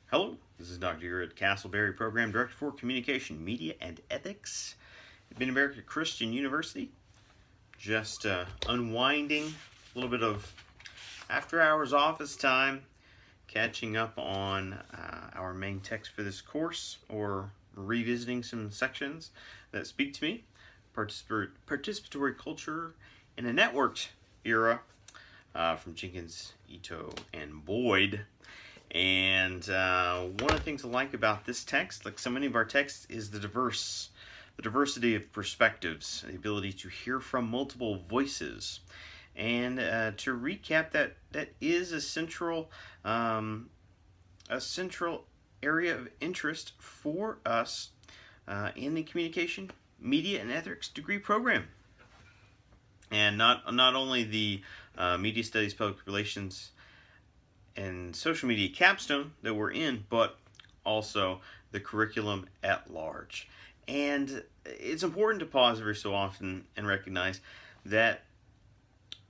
Hello, this is Dr. Garrett Castleberry, Program Director for Communication, Media, and Ethics at Mid-America Christian University. Just unwinding a little bit of after-hours office time, catching up on our main text for this course, or revisiting some sections that speak to me. Participatory culture in a networked era from Jenkins, Ito, and Boyd. And one of the things I like about this text, like so many of our texts, is the diversity of perspectives, the ability to hear from multiple voices. And to recap, that is a central area of interest for us in the Communication, Media, and Ethics degree program. And not only the Media Studies, Public Relations, and Social Media Capstone that we're in, but also the curriculum at large. And it's important to pause every so often and recognize that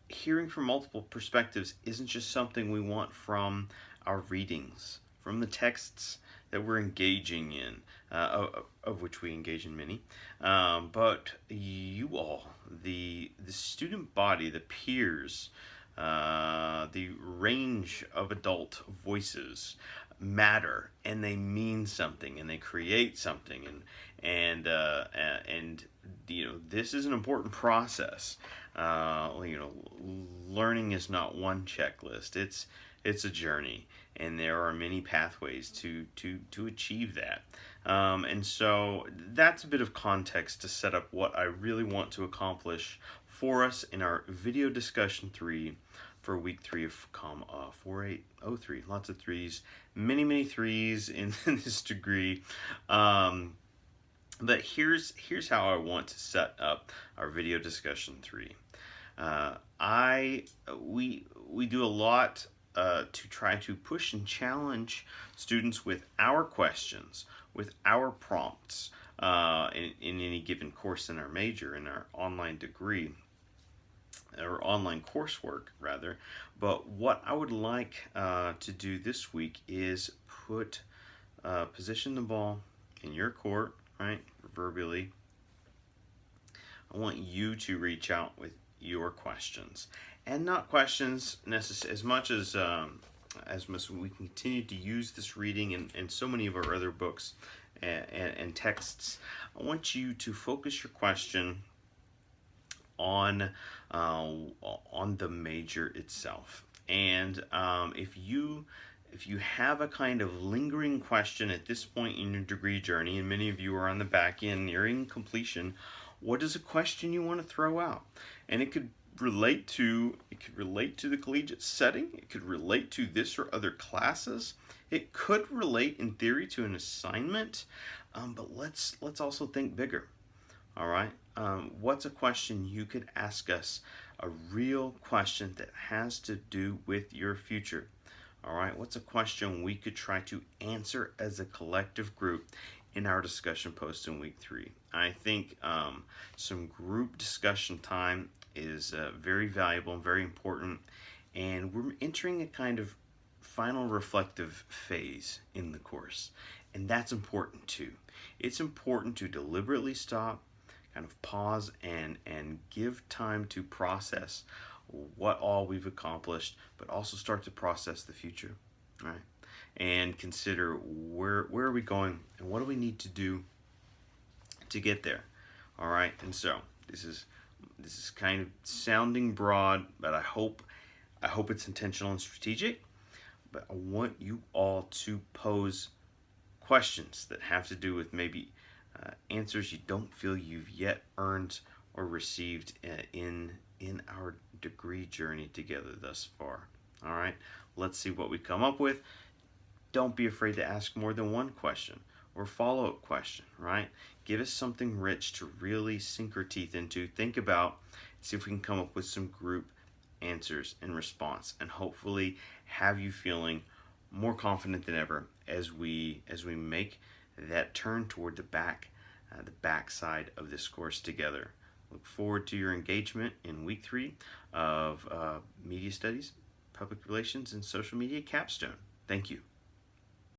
hearing from multiple perspectives isn't just something we want from our readings, from the texts that we're engaging in, of which we engage in many, but you all, the student body, the peers, the range of adult voices matter, and they mean something, and they create something, and this is an important process. Learning is not one checklist. It's a journey, and there are many pathways to achieve that. And so that's a bit of context to set up what I really want to accomplish for us in our video discussion 3 for week 3 of 4803. Lots of threes, many threes in this degree. But here's how I want to set up our video discussion 3. We do a lot to try to push and challenge students with our questions, with our prompts in any given course in our major, in our online degree, or online coursework rather. But what I would like to do this week is position the ball in your court, right, proverbially. I want you to reach out with your questions, and not questions as much as we continue to use this reading and so many of our other books and texts. I want you to focus your question on the major itself. And if you have a kind of lingering question at this point in your degree journey, and many of you are on the back end nearing completion, what is a question you want to throw out? And it could relate to the collegiate setting. It could relate to this or other classes. It could relate in theory to an assignment. But let's also think bigger. All right. What's a question you could ask us? A real question that has to do with your future. All right. What's a question we could try to answer as a collective group in our discussion post in week 3? I think some group discussion time is very valuable and very important. And we're entering a kind of final reflective phase in the course. And that's important too. It's important to deliberately stop, kind of pause, and give time to process what all we've accomplished, but also start to process the future, right? And consider where are we going and what do we need to do to get there, all right? And so this is kind of sounding broad, but I hope it's intentional and strategic. But I want you all to pose questions that have to do with maybe answers you don't feel you've yet earned or received in our degree journey together thus far. All right, let's see what we come up with. Don't be afraid to ask more than one question or follow-up question, right? Give us something rich to really sink our teeth into, think about, see if we can come up with some group answers in response, and hopefully have you feeling more confident than ever as we make that turn toward the backside of this course together. Look forward to your engagement in week 3 of Media Studies, Public Relations, and Social Media Capstone. Thank you.